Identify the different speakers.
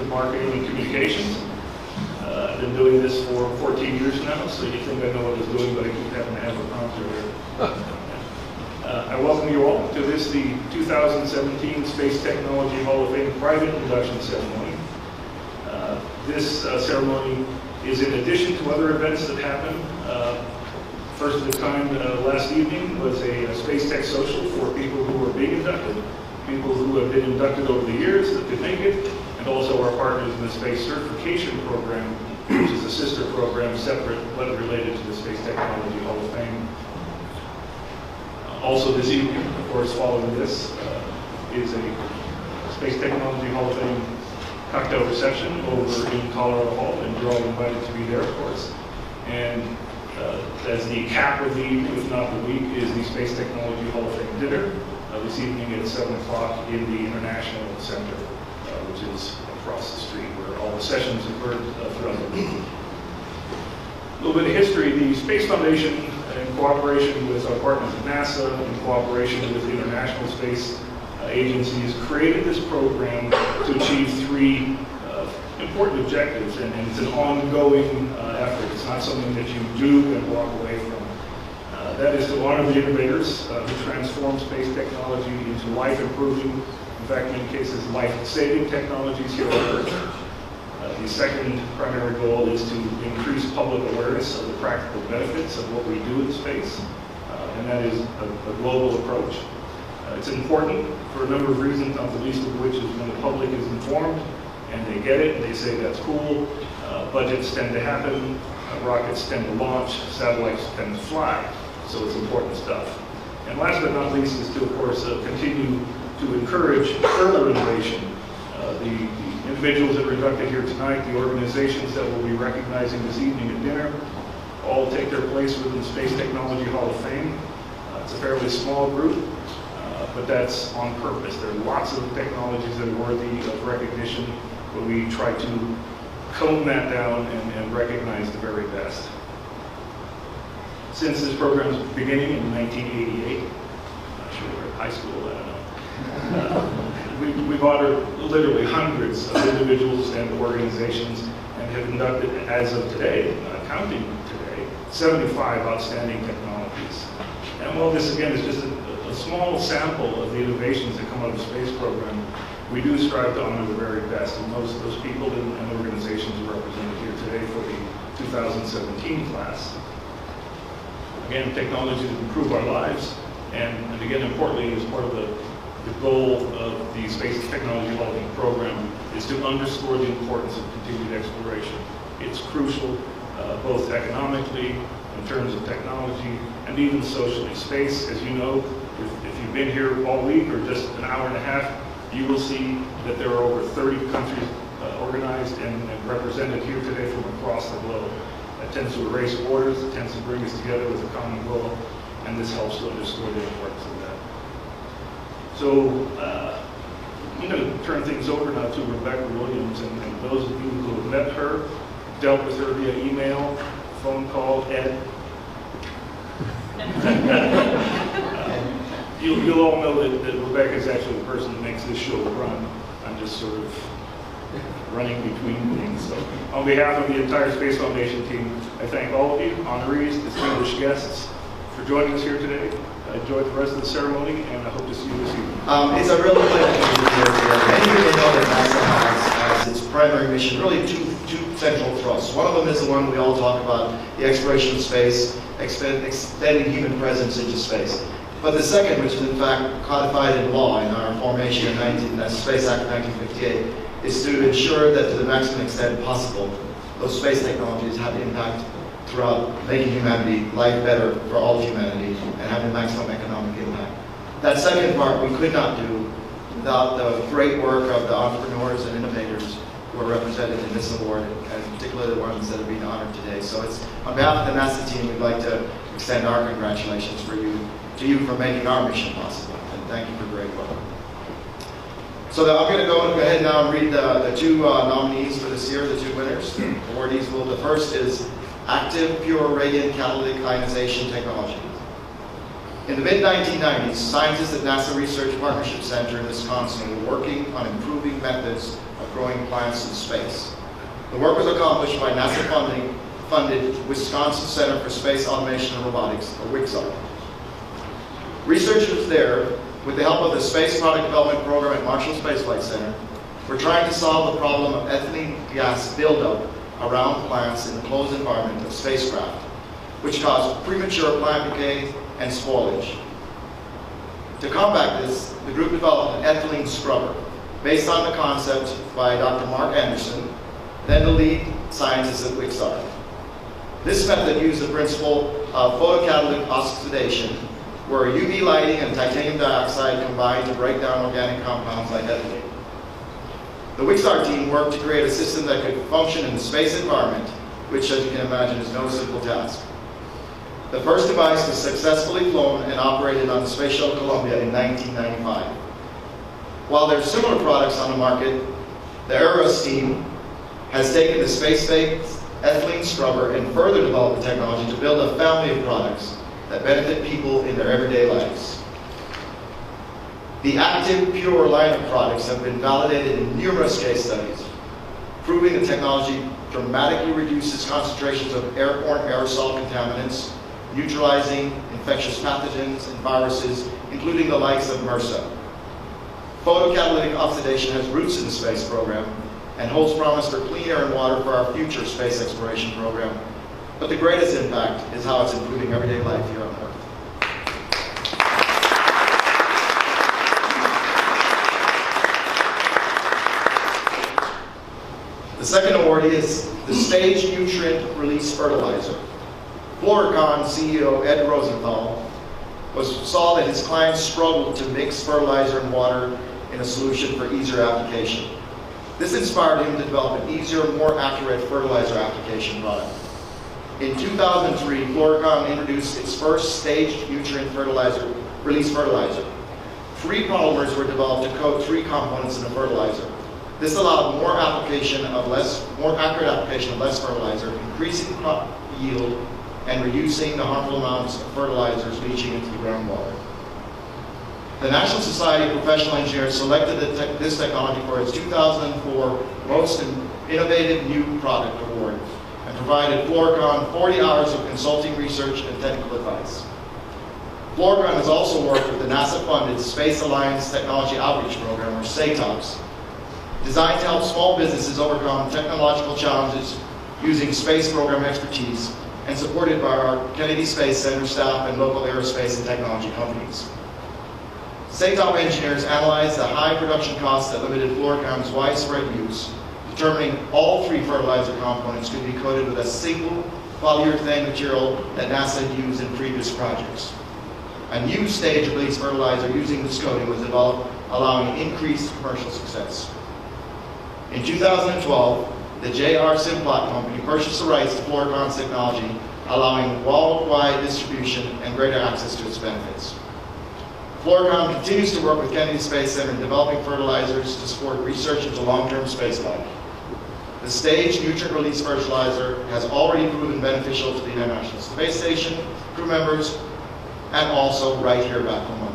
Speaker 1: of Marketing and Communications. I've been doing this for 14 years now, so you think I know what I was doing, but I keep having to have a prompter there. I welcome you all to this, the 2017 Space Technology Hall of Fame private induction ceremony. This ceremony is in addition to other events that happen. First of its kind last evening was a Space Tech Social for people who are being inducted, people who have been inducted over the years that could make it, and also our partners in the Space Certification Program, which is a sister program separate but related to the Space Technology Hall of Fame. Also this evening, of course, following this, is a Space Technology Hall of Fame cocktail reception over in Colorado Hall, and you're all invited to be there, of course. And as the cap of the evening, if not the week, is the Space Technology Hall of Fame dinner this evening at 7 o'clock in the International Center, which is across the street where all the sessions occurred throughout the week. A little bit of history. The Space Foundation, in cooperation with our partners at NASA, in cooperation with international space agencies, created this program to achieve three important objectives, and it's an ongoing effort. It's not something that you do and walk away from. That is to honor the innovators who transform space technology into life-improving, in fact, in many cases, life-saving technologies here on Earth. The second primary goal is to increase public awareness of the practical benefits of what we do in space, and that is a global approach. It's important for a number of reasons, not the least of which is when the public is informed and they get it and they say that's cool, budgets tend to happen, rockets tend to launch, satellites tend to fly, so it's important stuff. And last but not least is to, of course, continue to encourage further innovation. The individuals that were inducted here tonight, the organizations that we'll be recognizing this evening at dinner, all take their place within the Space Technology Hall of Fame. It's a fairly small group, but that's on purpose. There are lots of technologies that are worthy of recognition, but we try to comb that down and recognize the very best. Since this program's beginning in 1988, I'm not sure we're at high school, I don't know. We've honored literally hundreds of individuals and organizations and have inducted, as of today, counting today, 75 outstanding technologies. And while this, again, is just a small sample of the innovations that come out of the space program, we do strive to honor the very best. And those people and organizations are represented here today for the 2017 class. Again, technology to improve our lives, and again, importantly, as part of the goal of the Space Technology Hall of Fame program is to underscore the importance of continued exploration. It's crucial, both economically, in terms of technology, and even socially. Space, as you know, if you've been here all week or just an hour and a half, you will see that there are over 30 countries organized and represented here today from across the globe. That tends to erase borders, it tends to bring us together with a common goal, and this helps to underscore the importance of that. So, I'm going to turn things over now to Rebecca Williams, and those of you who have met her, dealt with her via email, phone call, Ed. You'll all know that Rebecca is actually the person that makes this show run. I'm just sort of running between things. So, on behalf of the entire Space Foundation team, I thank all of you, honorees, distinguished guests, for joining us here today. Enjoy the rest of the ceremony, and I hope to see you this evening.
Speaker 2: It's a real pleasure to be here today. Many of you know that NASA has its primary mission, really two central thrusts. One of them is the one we all talk about, the exploration of space, extending human presence into space. But the second, which is in fact codified in law in our formation in the Space Act of 1958, is to ensure that to the maximum extent possible, those space technologies have impact throughout making humanity life better for all of humanity and having maximum economic impact. That second part we could not do without the great work of the entrepreneurs and innovators who are represented in this award, and particularly the ones that are being honored today. So it's on behalf of the NASA team, we'd like to extend our congratulations to you for making our mission possible, and thank you for great work. So I'm going to go ahead now and read the two nominees for this year, the two winners. Awardees will, the first is Active Pure Radiant Catalytic Ionization Technology. In the mid-1990s, scientists at NASA Research Partnership Center in Wisconsin were working on improving methods of growing plants in space. The work was accomplished by NASA-funded Wisconsin Center for Space Automation and Robotics, or WICSAR. Researchers there, with the help of the Space Product Development Program at Marshall Space Flight Center, were trying to solve the problem of ethylene gas buildup around plants in the closed environment of spacecraft, which caused premature plant decay and spoilage. To combat this, the group developed an ethylene scrubber based on the concept by Dr. Mark Anderson, then the lead scientist at WICSAR. This method used the principle of photocatalytic oxidation, where UV lighting and titanium dioxide combine to break down organic compounds like ethylene. The WICSAR team worked to create a system that could function in the space environment, which, as you can imagine, is no simple task. The first device was successfully flown and operated on the Space Shuttle Columbia in 1995. While there are similar products on the market, the Aeros team has taken the space-based ethylene scrubber and further developed the technology to build a family of products that benefit people in their everyday lives. The active, pure line of products have been validated in numerous case studies, proving the technology dramatically reduces concentrations of airborne aerosol contaminants, neutralizing infectious pathogens and viruses, including the likes of MRSA. Photocatalytic oxidation has roots in the space program and holds promise for clean air and water for our future space exploration program. But the greatest impact is how it's improving everyday life here on Earth. The second award is the Stage Nutrient Release Fertilizer. Floricon CEO Ed Rosenthal saw that his clients struggled to mix fertilizer and water in a solution for easier application. This inspired him to develop an easier, more accurate fertilizer application product. In 2003, Floricon introduced its first staged nutrient release fertilizer. 3 polymers were developed to coat 3 components in a fertilizer. This allowed more accurate application of less fertilizer, increasing crop yield and reducing the harmful amounts of fertilizers leaching into the groundwater. The National Society of Professional Engineers selected this technology for its 2004 Most Innovative New Product Award and provided Floricon 40 hours of consulting research and technical advice. Floricon has also worked with the NASA-funded Space Alliance Technology Outreach Program, or SATOPS, designed to help small businesses overcome technological challenges using space program expertise, and supported by our Kennedy Space Center staff and local aerospace and technology companies. SATOP engineers analyzed the high production costs that limited Floricon's widespread use, determining all 3 fertilizer components could be coated with a single polyurethane material that NASA had used in previous projects. A new stage release fertilizer using this coating was developed, allowing increased commercial success. In 2012, the J.R. Simplot Company purchased the rights to Floricon's technology, allowing worldwide distribution and greater access to its benefits. Floricon continues to work with Kennedy Space Center in developing fertilizers to support research into long-term spaceflight. The Stage Nutrient Release Fertilizer has already proven beneficial to the International Space Station crew members and also right here back home on